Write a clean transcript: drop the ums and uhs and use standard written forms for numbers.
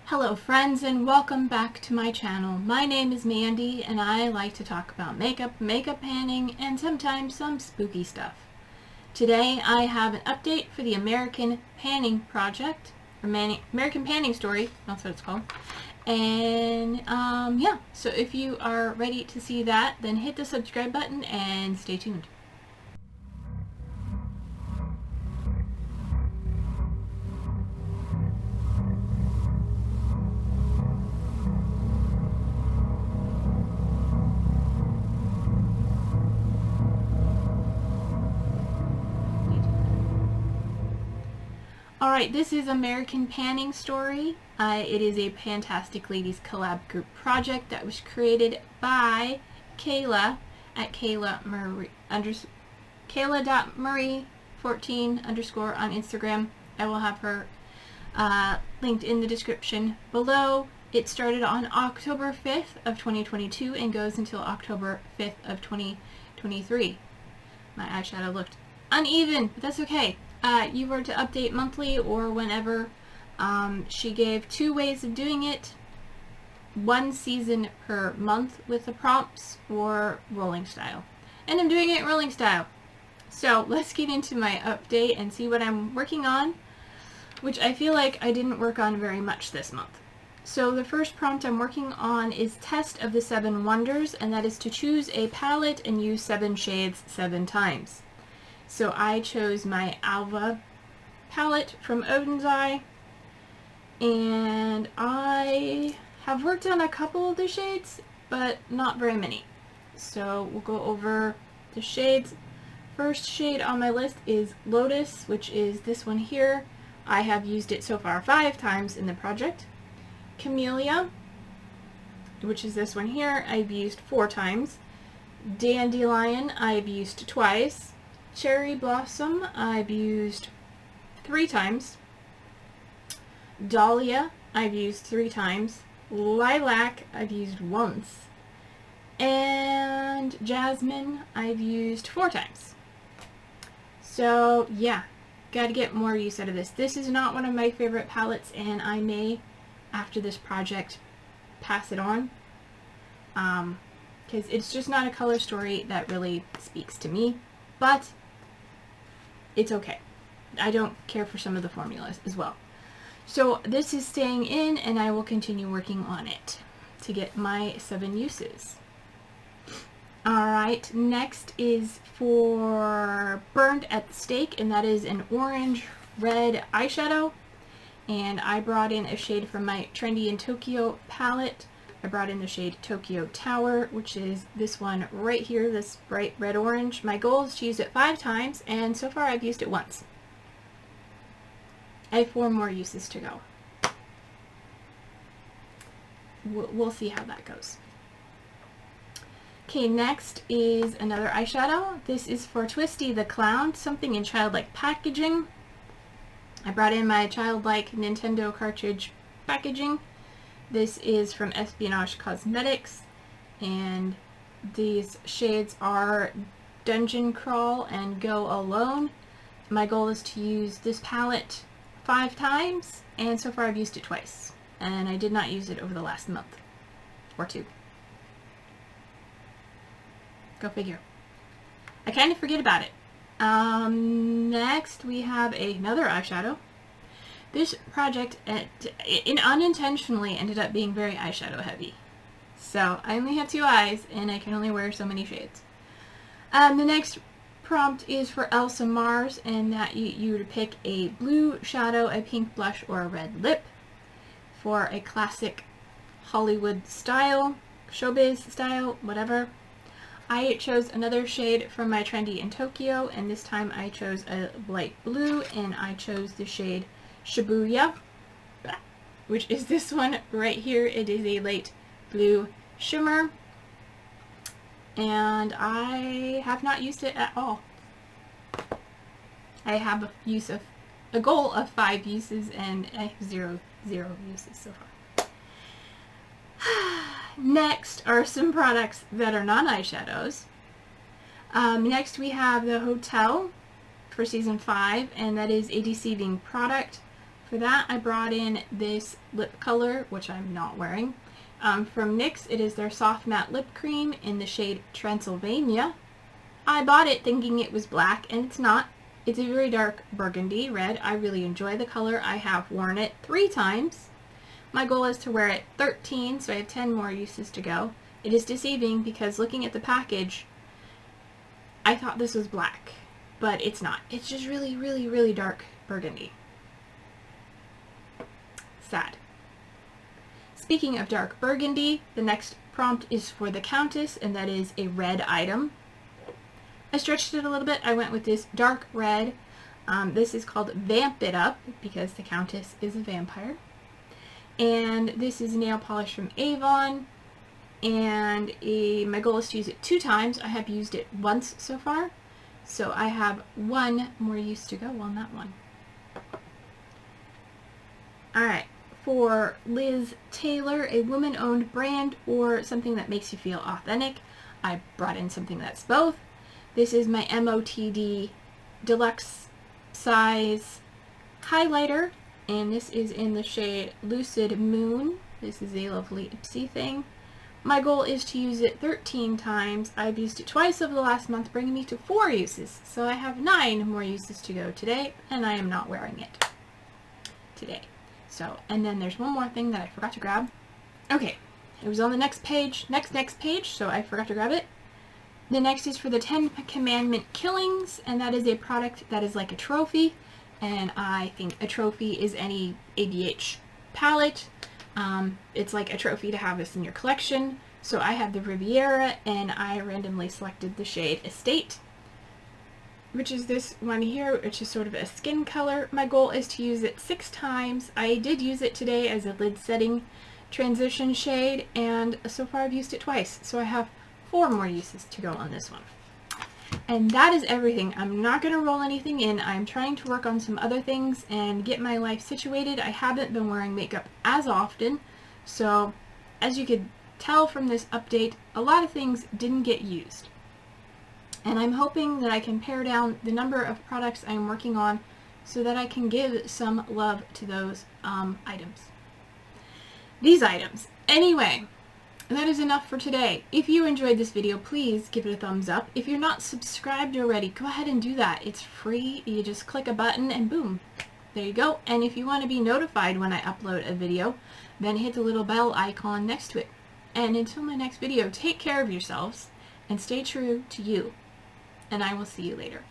Hello friends and welcome back to my channel. My name is Mandy and I like to talk about makeup panning, and sometimes some spooky stuff. Today I have an update for the American Panning Project, or American Panning Story, that's what it's called. And yeah, so if you are ready to see that, then hit the subscribe button and stay tuned. Alright, this is American Panning Story. It is a Fantastic Ladies collab group project that was created by Kayla at Kayla.Marie14 underscore on Instagram. I will have her linked in the description below. It started on October 5th of 2022 and goes until October 5th of 2023. My eyeshadow looked uneven, but that's okay. You were to update monthly or whenever. She gave 2 ways of doing it. 1 season per month with the prompts, or rolling style. And I'm doing it rolling style. So let's get into my update and see what I'm working on, which I feel like I didn't work on very much this month. So the first prompt I'm working on is Test of the 7 Wonders, and that is to choose a palette and use 7 shades 7 times. So I chose my Alva palette from Odin's Eye, and I have worked on a couple of the shades, but not very many. So we'll go over the shades. First shade on my list is Lotus, which is this one here. I have used it so far 5 times in the project. Camellia, which is this one here, I've used 4 times. Dandelion, I've used twice. Cherry Blossom, I've used 3 times. Dahlia, I've used 3 times. Lilac, I've used once. And Jasmine, I've used 4 times. So yeah, gotta get more use out of this. This is not one of my favorite palettes, and I may, after this project, pass it on. Because it's just not a color story that really speaks to me. But it's okay. I don't care for some of the formulas as well. So this is staying in, and I will continue working on it to get my 7 uses. Alright, next is for Burned at the Stake, and that is an orange-red eyeshadow. And I brought in a shade from my Trendy in Tokyo palette. I brought in the shade Tokyo Tower, which is this one right here, this bright red-orange. My goal is to use it 5 times, and so far I've used it once. I have 4 more uses to go. We'll see how that goes. Okay, next is another eyeshadow. This is for Twisty the Clown, something in childlike packaging. I brought in my childlike Nintendo cartridge packaging. This is from Espionage Cosmetics, and these shades are Dungeon Crawl and Go Alone. My goal is to use this palette 5 times, and so far I've used it twice, and I did not use it over the last month or 2. Go figure. I kind of forget about it. Next we have another eyeshadow. This project unintentionally ended up being very eyeshadow heavy. So I only have 2 eyes, and I can only wear so many shades. The next prompt is for Elsa Mars, and that you would pick a blue shadow, a pink blush, or a red lip for a classic Hollywood style, showbiz style, whatever. I chose another shade from my Trendy in Tokyo, and this time I chose a light blue, and I chose the shade Shibuya, which is this one right here. It is a light blue shimmer, and I have not used it at all. I have a goal of 5 uses, and I have zero uses so far. Next are some products that are non-eyeshadows. Next we have the Hotel for season 5, and that is a deceiving product For that, I brought in this lip color, which I'm not wearing. From NYX, it is their Soft Matte Lip Cream in the shade Transylvania. I bought it thinking it was black, and it's not. It's a very dark burgundy red. I really enjoy the color. I have worn it 3 times. My goal is to wear it 13, so I have 10 more uses to go. It is deceiving because looking at the package, I thought this was black, but it's not. It's just really, really, really dark burgundy. Sad. Speaking of dark burgundy, the next prompt is for the Countess, and that is a red item. I stretched it a little bit. I went with this dark red. This is called Vamp It Up because the Countess is a vampire. And this is nail polish from Avon. And my goal is to use it 2 times. I have used it once so far. So I have 1 more use to go on that one. Alright, for Liz Taylor, a woman-owned brand or something that makes you feel authentic, I brought in something that's both. This is my MOTD Deluxe Size Highlighter, and this is in the shade Lucid Moon. This is a lovely Ipsy thing. My goal is to use it 13 times. I've used it twice over the last month, bringing me to 4 uses. So I have 9 more uses to go today, and I am not wearing it today. So, and then there's one more thing that I forgot to grab. Okay, it was on the next page, next page, so I forgot to grab it. The next is for the 10 Commandment Killings, and that is a product that is like a trophy, and I think a trophy is any ABH palette. It's like a trophy to have this in your collection. So I have the Riviera, and I randomly selected the shade Estate, which is this one here, which is sort of a skin color. My goal is to use it 6 times. I did use it today as a lid setting transition shade, and so far I've used it twice. So I have 4 more uses to go on this one. And that is everything. I'm not going to roll anything in. I'm trying to work on some other things and get my life situated. I haven't been wearing makeup as often, so as you could tell from this update, a lot of things didn't get used. And I'm hoping that I can pare down the number of products I'm working on so that I can give some love to those items. These items. Anyway, that is enough for today. If you enjoyed this video, please give it a thumbs up. If you're not subscribed already, go ahead and do that. It's free. You just click a button and boom, there you go. And if you want to be notified when I upload a video, then hit the little bell icon next to it. And until my next video, take care of yourselves and stay true to you. And I will see you later.